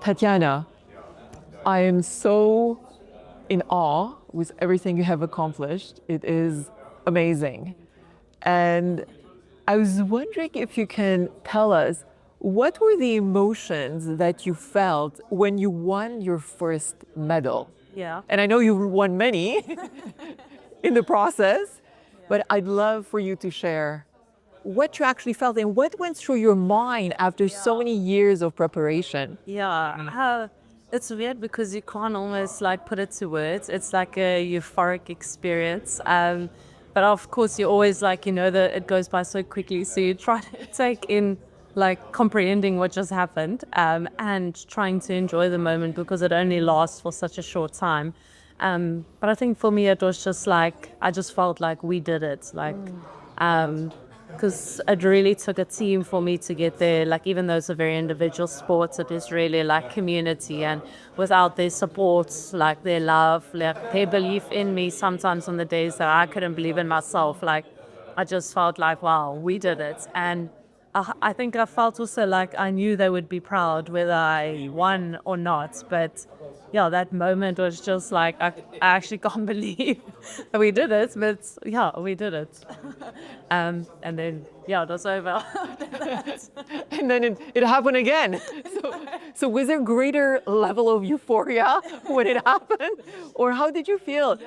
Tatjana, I am so in awe with everything you have accomplished. It is amazing. And I was wondering if you can tell us what were the emotions that you felt when you won your first medal? Yeah. And I know you've won many in the process, but I'd love for you to share what you actually felt and what went through your mind after so many years of preparation. Yeah. It's weird because you can't almost like put it to words. It's like a euphoric experience. But of course, you always like, that it goes by so quickly. So you try to take in like comprehending what just happened and trying to enjoy the moment because it only lasts for such a short time. But I think for me, it was just like, I just felt like we did it. Because it really took a team for me to get there. Like, even though it's a very individual sport, it is really like community. And without their support, like their love, like their belief in me, sometimes on the days that I couldn't believe in myself, like I just felt like, wow, we did it. And I think I felt also like I knew they would be proud whether I won or not. But yeah, that moment was just like, I actually can't believe that we did it. But yeah, we did it. And then, yeah, it was over. And then it happened again. So was there greater level of euphoria when it happened? Or how did you feel,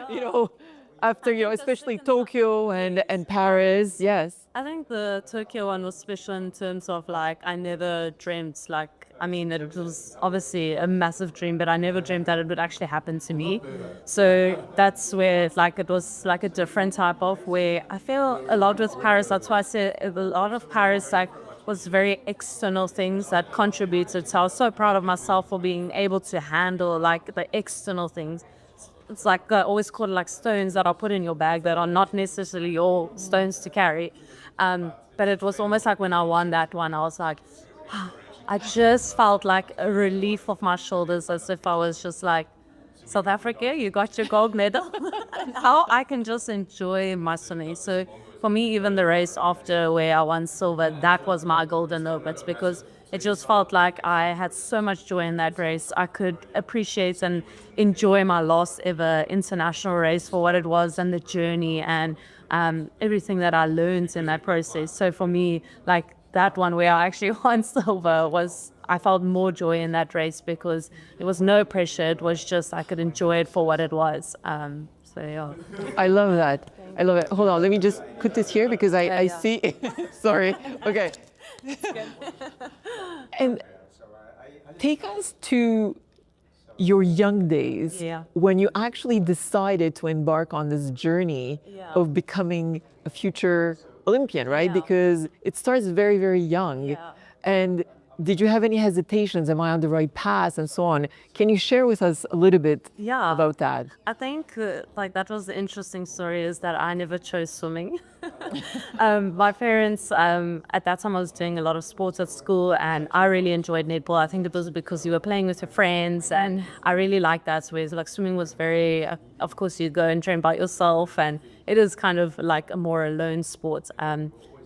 after, especially Tokyo and Paris? Yes. I think the Tokyo one was special in terms of like, I never dreamt it was obviously a massive dream, but I never dreamt that it would actually happen to me. So that's where it was like a different type of where I feel a lot with Paris. That's why I say a lot of Paris was very external things that contributed. So I was so proud of myself for being able to handle like the external things. It's like I always call it like stones that are put in your bag that are not necessarily your stones to carry. But it was almost like when I won that one, I was like, I just felt like a relief off my shoulders, as if I was just like, South Africa, you got your gold medal. Now I can just enjoy my swimming. So for me, even the race after where I won silver, that was my golden moment because it just felt like I had so much joy in that race. I could appreciate and enjoy my last ever international race for what it was and the journey and everything that I learned in that process. So for me, like that one where I actually won silver I felt more joy in that race because there was no pressure. It was just I could enjoy it for what it was. So yeah. I love that. I love it. Hold on, let me just put this here because I see. Sorry. Okay. And take us to your young days when you actually decided to embark on this journey of becoming a future Olympian, right? Because it starts very, very young. And did you have any hesitations? Am I on the right path and so on? Can you share with us a little bit about that? I think that was the interesting story is that I never chose swimming. My parents, at that time I was doing a lot of sports at school and I really enjoyed netball. I think it was because you were playing with your friends and I really liked that. Whereas like swimming was very, of course you go and train by yourself and it is kind of like a more alone sport.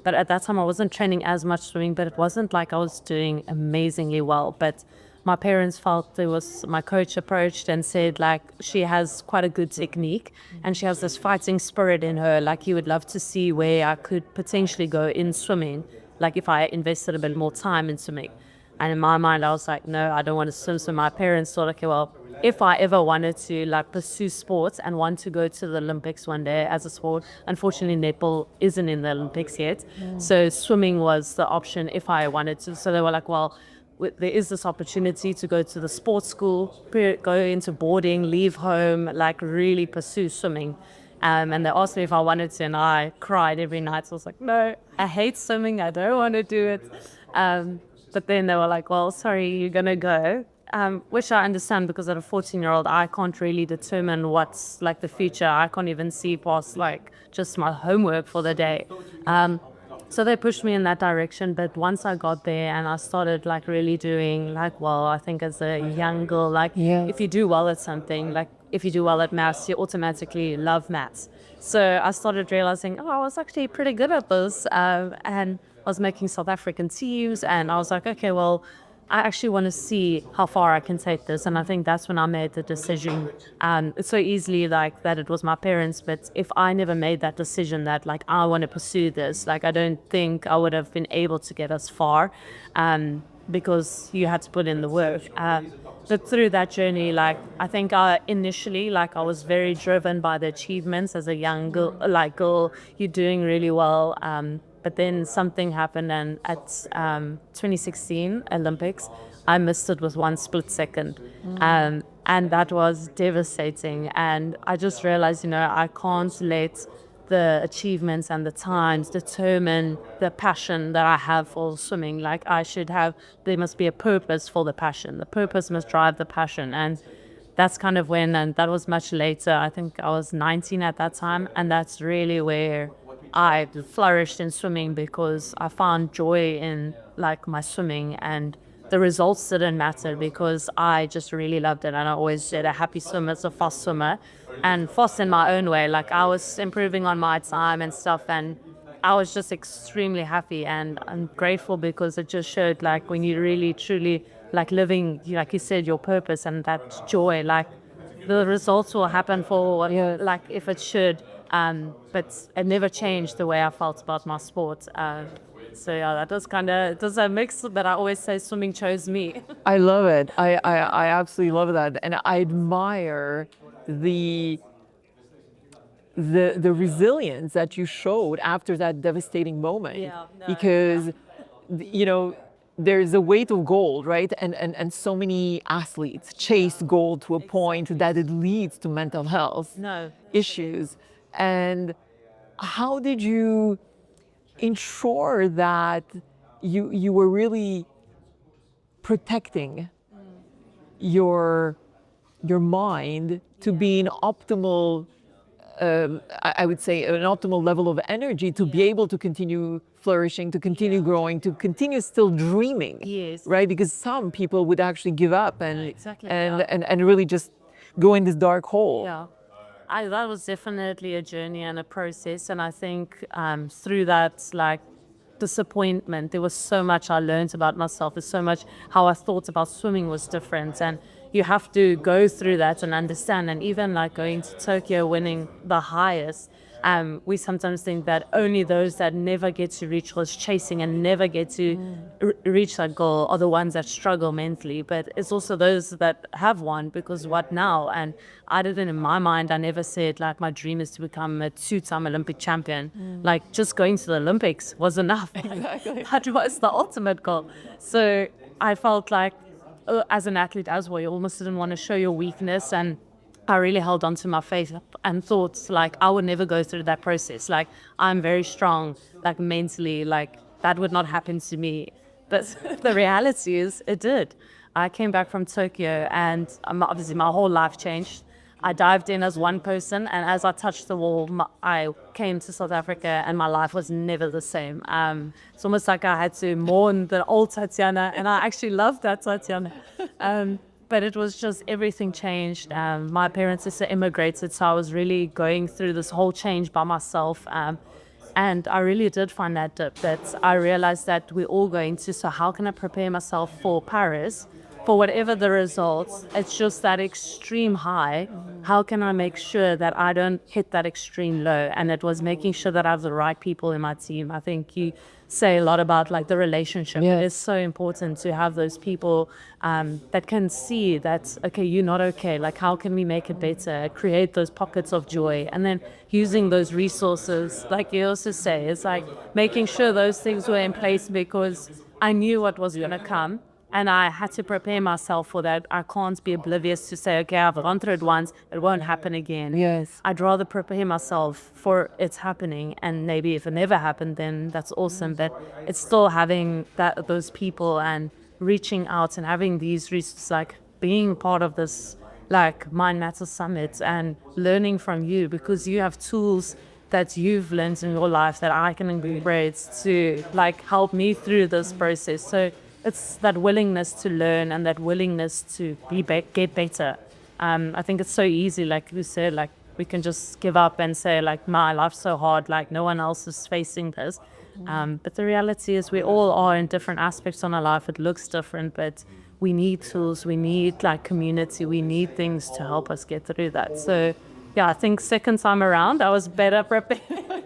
But at that time, I wasn't training as much swimming, but it wasn't like I was doing amazingly well. But my parents felt my coach approached and said, like, she has quite a good technique and she has this fighting spirit in her. Like, he would love to see where I could potentially go in swimming, like if I invested a bit more time in swimming. And in my mind, I was like, no, I don't want to swim. So my parents thought, okay, well, if I ever wanted to like pursue sports and want to go to the Olympics one day as a sport, unfortunately netball isn't in the Olympics yet. So swimming was the option if I wanted to. So they were like, well, there is this opportunity to go to the sports school, go into boarding, leave home, like really pursue swimming. And they asked me if I wanted to, and I cried every night. So I was like, no, I hate swimming. I don't want to do it. But then they were like, well, sorry, you're going to go. Which I understand because at a 14-year-old, I can't really determine what's like the future. I can't even see past like just my homework for the day. So they pushed me in that direction. But once I got there and I started like really doing like, well, I think as a young girl, like if you do well at something, like if you do well at maths, you automatically love maths. So I started realizing, I was actually pretty good at this. And I was making South African teams and I was like, okay, well, I actually want to see how far I can take this. And I think that's when I made the decision. It's so easily like that it was my parents, but if I never made that decision that like I want to pursue this, like I don't think I would have been able to get as far, because you had to put in the work. But through that journey, like I think I initially, like I was very driven by the achievements as a young girl, you're doing really well. But then something happened, and at 2016 Olympics, I missed it with one split second. And that was devastating. And I just realized, I can't let the achievements and the times determine the passion that I have for swimming. Like there must be a purpose for the passion. The purpose must drive the passion. And that's kind of and that was much later. I think I was 19 at that time. And that's really where I flourished in swimming, because I found joy in like my swimming, and the results didn't matter because I just really loved it. And I always said a happy swimmer is a fast swimmer, and fast in my own way. Like I was improving on my time and stuff, and I was just extremely happy, and I'm grateful because it just showed like when you really truly like living, like you said, your purpose and that joy, like the results will happen for like if it should. But it never changed the way I felt about my sport. So yeah, that was it was a mix, but I always say swimming chose me. I love it. I absolutely love that. And I admire the resilience that you showed after that devastating moment. Yeah, no, because there's a weight of gold, right? And so many athletes chase gold to a point that it leads to mental health issues. And how did you ensure that you were really protecting your mind to be an optimal, I would say, an optimal level of energy to be able to continue flourishing, to continue growing, to continue still dreaming? Yes. Right? Because some people would actually give up and really just go in this dark hole. Yeah. That was definitely a journey and a process. And I think through that, like, disappointment, there was so much I learned about myself. There's so much how I thought about swimming was different. And you have to go through that and understand. And even like going to Tokyo, winning the highest, we sometimes think that only those that never get to reach was chasing and never get to reach that goal are the ones that struggle mentally. But it's also those that have won, because what now? And I didn't, in my mind, I never said like my dream is to become a 2-time Olympic champion. Like just going to the Olympics was enough. Exactly. That was the ultimate goal. So I felt like as an athlete as well, you almost didn't want to show your weakness, and I really held on to my faith and thought like I would never go through that process. Like I'm very strong, like mentally, like that would not happen to me. But the reality is it did. I came back from Tokyo, and obviously my whole life changed. I dived in as one person, and as I touched the wall, I came to South Africa, and my life was never the same. It's almost like I had to mourn the old Tatjana, and I actually loved that Tatjana. But it was just everything changed. My parents just immigrated, so I was really going through this whole change by myself. And I really did find that dip, that I realized that we're all going to, so how can I prepare myself for Paris? For whatever the results, it's just that extreme high. How can I make sure that I don't hit that extreme low? And it was making sure that I have the right people in my team. I think you say a lot about like the relationship. Yeah. It is so important to have those people that can see that, okay, you're not okay. Like, how can we make it better? Create those pockets of joy. And then using those resources, like you also say, it's like making sure those things were in place, because I knew what was going to come. And I had to prepare myself for that. I can't be oblivious to say, okay, I've gone through it once, it won't happen again. Yes. I'd rather prepare myself for it's happening. And maybe if it never happened, then that's awesome. But it's still having those people and reaching out and having these resources, like being part of this, like Mind Matters Summit, and learning from you, because you have tools that you've learned in your life that I can embrace to like help me through this process. So it's that willingness to learn and that willingness to get better. I think it's so easy, like you said, like we can just give up and say like my life's so hard, like no one else is facing this. But the reality is we all are in different aspects on our life. It looks different, but we need tools, we need like community, we need things to help us get through that. So yeah, I think second time around I was better prepared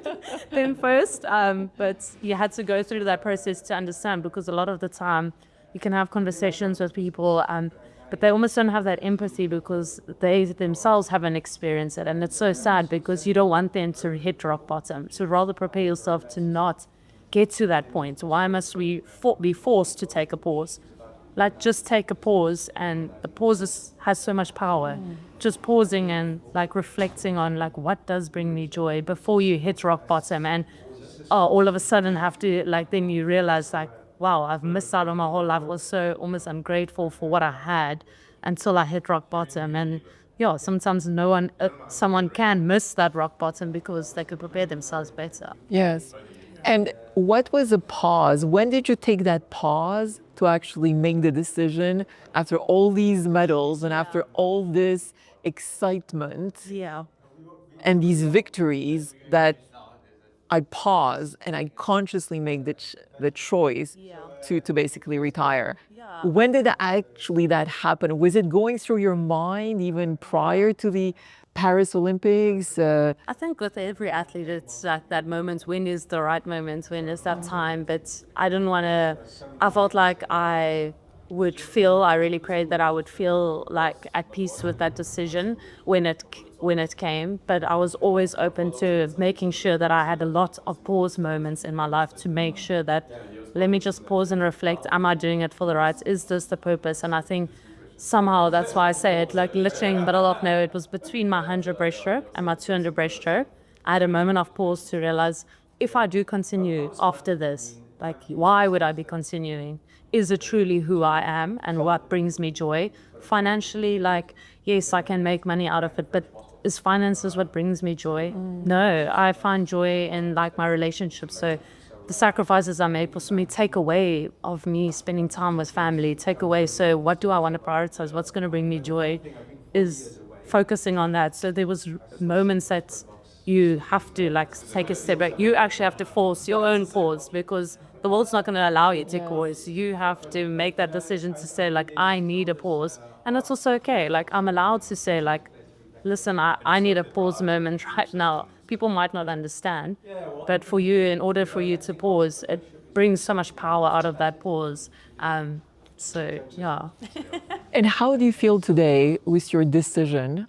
than first. But you had to go through that process to understand, because a lot of the time you can have conversations with people, but they almost don't have that empathy because they themselves haven't experienced it. And it's so sad because you don't want them to hit rock bottom. So rather prepare yourself to not get to that point. Why must we be forced to take a pause? Like, just take a pause, and the pause has so much power. Just pausing and like reflecting on like what does bring me joy before you hit rock bottom, and all of a sudden have to like, then you realize like, wow, I've missed out on my whole life. I was so almost ungrateful for what I had until I hit rock bottom. And yeah, sometimes someone can miss that rock bottom because they could prepare themselves better. Yes. And what was a pause? When did you take that pause to actually make the decision after all these medals and after all this excitement Yeah. and these victories, that I pause and I consciously make the choice to basically retire? When did that happen? Was it going through your mind even prior to the Paris Olympics? I think with every athlete, it's like that moment. When is the right moment? When is that time? But I felt like I really prayed that I would feel like at peace with that decision when it came. But I was always open to making sure that I had a lot of pause moments in my life to make sure that, let me just pause and reflect. Am I doing it for the right? Is this the purpose? And I think somehow that's why I say it, like literally in the middle of nowhere. It was between my 100 breaststroke and my 200 breaststroke. I had a moment of pause to realize, if I do continue after this, like, why would I be continuing? Is it truly who I am and what brings me joy? Financially, like, yes, I can make money out of it, but is finances what brings me joy? No, I find joy in like my relationships. So the sacrifices I made was for me take away of me spending time with family, take away. So what do I want to prioritize? What's going to bring me joy is focusing on that. So there was moments that you have to like take a step back. You actually have to force your own pause, because the world's not going to allow you to take pause. You have to make that decision to say like, I need a pause. And it's also okay. Like, I'm allowed to say like, listen, I need a pause moment right now. People might not understand, but for you, in order for you to pause, it brings so much power out of that pause. So, yeah. And how do you feel today with your decision?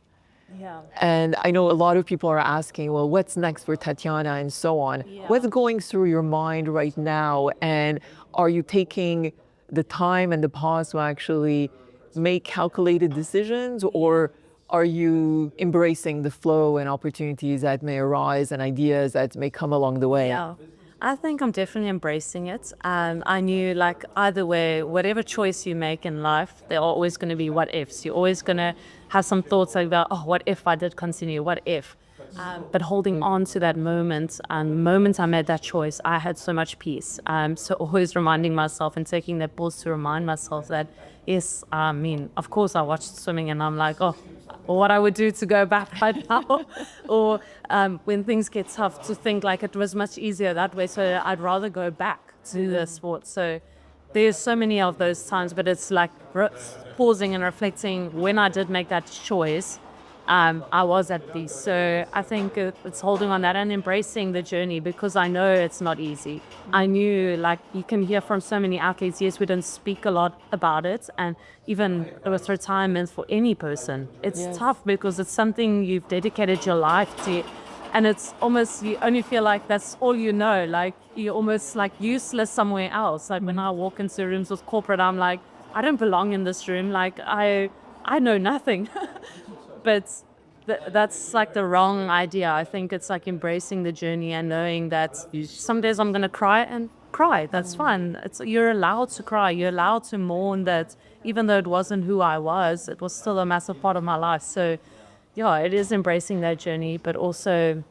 Yeah. And I know a lot of people are asking, well, what's next for Tatjana and so on. Yeah. What's going through your mind right now? And are you taking the time and the pause to actually make calculated decisions, or are you embracing the flow and opportunities that may arise and ideas that may come along the way? Yeah. I think I'm definitely embracing it. I knew like either way, whatever choice you make in life, there are always going to be what ifs. You're always going to have some thoughts like about, oh, what if I did continue? What if? But holding on to that moment, moment I made that choice, I had so much peace. So always reminding myself and taking that pause to remind myself that, yes, I mean, of course I watched swimming and I'm like, oh, or what I would do to go back right now, or when things get tough, to think like it was much easier that way, so I'd rather go back to the sport. So there's so many of those times, but it's like pausing and reflecting. When I did make that choice, I was at peace. So I think it's holding on that and embracing the journey, because I know it's not easy. I knew, like, you can hear from so many athletes, yes, we don't speak a lot about it. And even with retirement for any person, it's tough because it's something you've dedicated your life to. And it's almost, you only feel like that's all you know. Like, you're almost like useless somewhere else. Like when I walk into rooms with corporate, I'm like, I don't belong in this room. Like, I know nothing. But that's like the wrong idea. I think it's like embracing the journey and knowing that some days I'm going to cry and cry. That's fine. You're allowed to cry. You're allowed to mourn that even though it wasn't who I was, it was still a massive part of my life. So yeah, it is embracing that journey. But also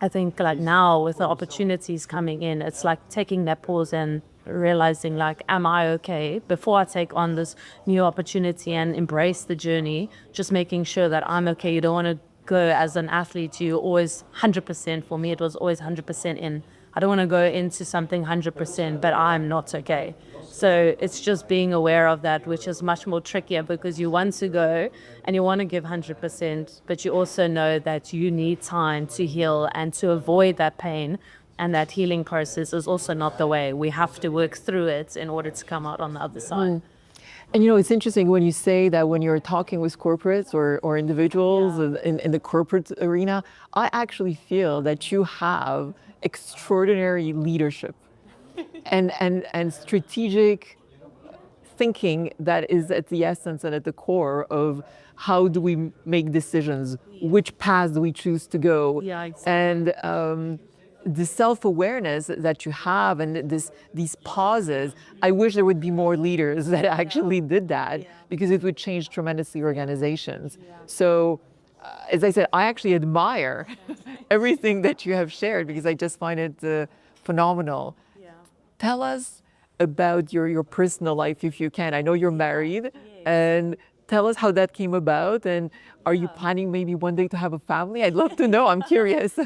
I think like now with the opportunities coming in, it's like taking that pause and realizing like, am I okay before I take on this new opportunity and embrace the journey, just making sure that I'm okay. You don't want to go as an athlete, you always 100%. For me, it was always 100% in I don't want to go into something 100%, but I'm not okay. So it's just being aware of that, which is much more trickier because you want to go and you want to give 100%, but you also know that you need time to heal and to avoid that pain. And that healing process is also not the way. We have to work through it in order to come out on the other side. And it's interesting when you say that when you're talking with corporates or individuals in the corporate arena, I actually feel that you have extraordinary leadership and strategic thinking that is at the essence and at the core of how do we make decisions, which paths we choose to go. Yeah, exactly. And the self-awareness that you have and these pauses, I wish there would be more leaders that actually did that because it would change tremendously organizations. So as I said, I actually admire everything that you have shared because I just find it phenomenal. Tell us about your personal life if you can. I know you're married, and tell us how that came about, and are you planning maybe one day to have a family? I'd love to know. I'm curious.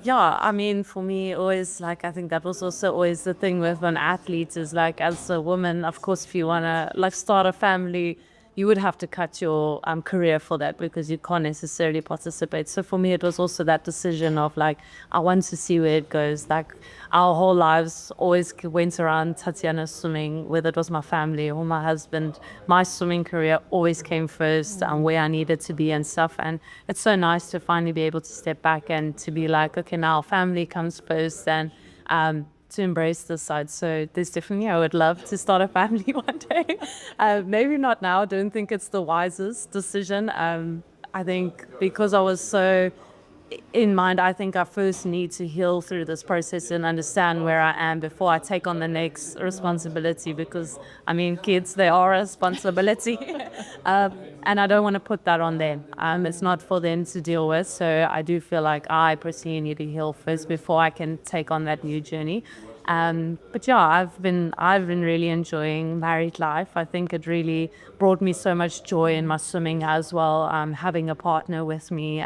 Yeah, I mean, for me, always, like, I think that was also always the thing with an athlete is, like, as a woman, of course, if you want to, like, start a family, you would have to cut your career for that because you can't necessarily participate. So for me, it was also that decision of, like, I want to see where it goes. Like, our whole lives always went around Tatjana swimming, whether it was my family or my husband. My swimming career always came first and where I needed to be and stuff. And it's so nice to finally be able to step back and to be like, okay, now family comes first and to embrace this side. So there's definitely, I would love to start a family one day. Maybe not now. I don't think it's the wisest decision. I think because I was so in mind, I think I first need to heal through this process and understand where I am before I take on the next responsibility because, I mean, kids, they are a responsibility. And I don't want to put that on them. It's not for them to deal with. So I do feel like I personally need to heal first before I can take on that new journey. But yeah, I've been really enjoying married life. I think it really brought me so much joy in my swimming as well. Having a partner with me,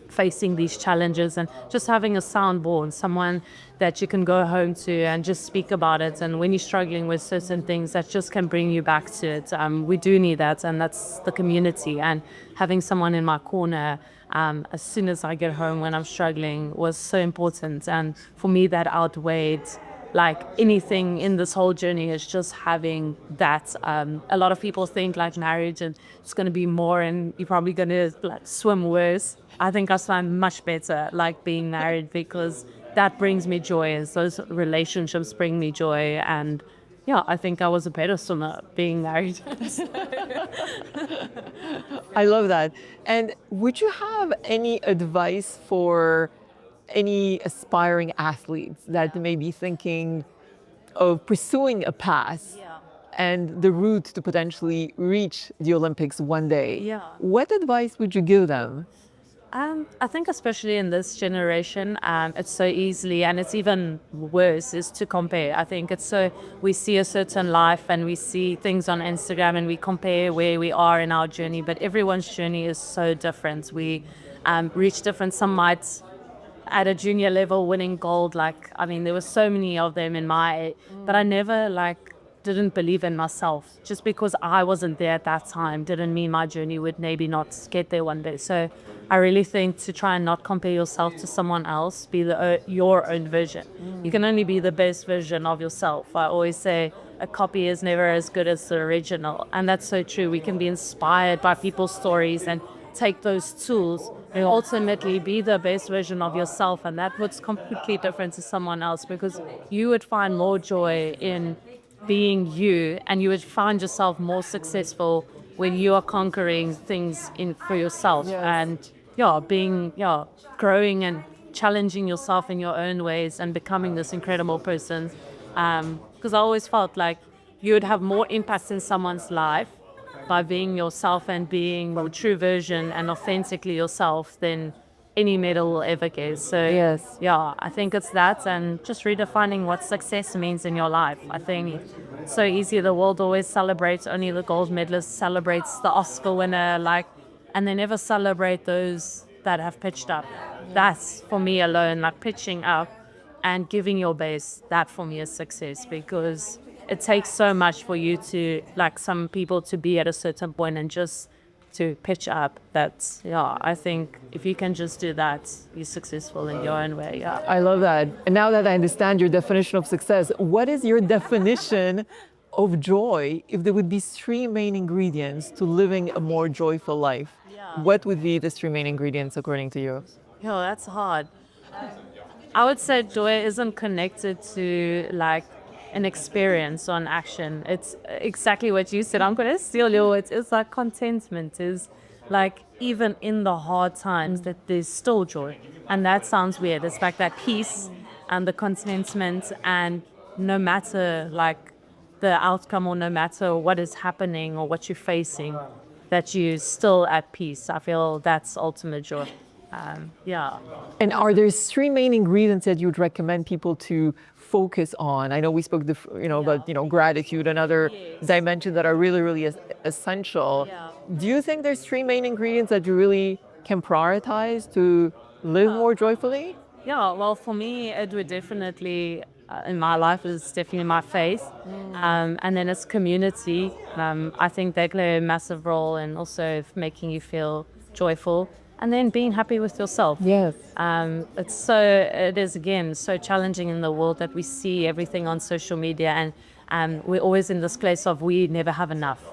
facing these challenges and just having a sound bond, someone that you can go home to and just speak about it. And when you're struggling with certain things, that just can bring you back to it. We do need that, and that's the community. And having someone in my corner as soon as I get home when I'm struggling was so important. And for me, that outweighed like anything in this whole journey is just having that. A lot of people think like marriage and it's going to be more and you're probably going to like swim worse. I think I swam much better like being married because that brings me joy, as those relationships bring me joy. And yeah, I think I was a better swimmer being married. I love that. And would you have any advice for any aspiring athletes that may be thinking of pursuing a path and the route to potentially reach the Olympics one day? Yeah. What advice would you give them? I think especially in this generation, it's so easily, and it's even worse, is to compare. I think it's so, we see a certain life and we see things on Instagram and we compare where we are in our journey, but everyone's journey is so different. We reach different, some might at a junior level winning gold, like, I mean, there were so many of them in my, but I never didn't believe in myself. Just because I wasn't there at that time didn't mean my journey would maybe not get there one day. So I really think to try and not compare yourself to someone else, be your own version. You can only be the best version of yourself. I always say a copy is never as good as the original. And that's so true. We can be inspired by people's stories and take those tools and ultimately be the best version of yourself. And that was completely different to someone else, because you would find more joy in being you, and you would find yourself more successful when you are conquering things for yourself. Yes. And growing and challenging yourself in your own ways and becoming this incredible person. Because I always felt like you would have more impact in someone's life by being yourself and being your true version and authentically yourself than any medal will ever get. So Yes. yeah, I think it's that, and just redefining what success means in your life. I think it's so easy. The world always celebrates only the gold medalist, celebrates the Oscar winner, and they never celebrate those that have pitched up. That's for me alone, like pitching up and giving your best, that for me is success, because it takes so much for you to, like some people, to be at a certain point and just to pitch up. That's, yeah, I think if you can just do that, you're successful in your own way. Yeah. I love that. And now that I understand your definition of success, what is your definition of joy if there would be three main ingredients to living a more joyful life? Yeah. What would be the three main ingredients according to you? Yo, that's hard. I would say joy isn't connected to like an experience or an action. It's exactly what you said. I'm going to steal your words. It's like contentment is like even in the hard times that there's still joy. And that sounds weird. It's like that peace and the contentment, and no matter like the outcome or no matter what is happening or what you're facing, that you're still at peace. I feel that's ultimate joy. Yeah. And are there three main ingredients that you'd recommend people to focus on? I know we spoke, about gratitude and other dimensions that are really, really essential. Yeah. Do you think there's three main ingredients that you really can prioritize to live more joyfully? Yeah, well, for me, it would definitely, in my life, is definitely my faith. And then it's community. I think they play a massive role in also making you feel joyful. And then being happy with yourself. Yes. It is again so challenging in the world that we see everything on social media, and we're always in this place of we never have enough.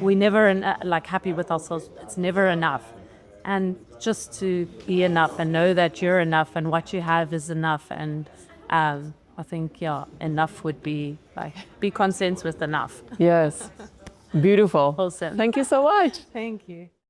We never happy with ourselves. It's never enough, and just to be enough and know that you're enough and what you have is enough. And I think enough would be be content with enough. Yes. Beautiful. Awesome. Thank you so much. Thank you.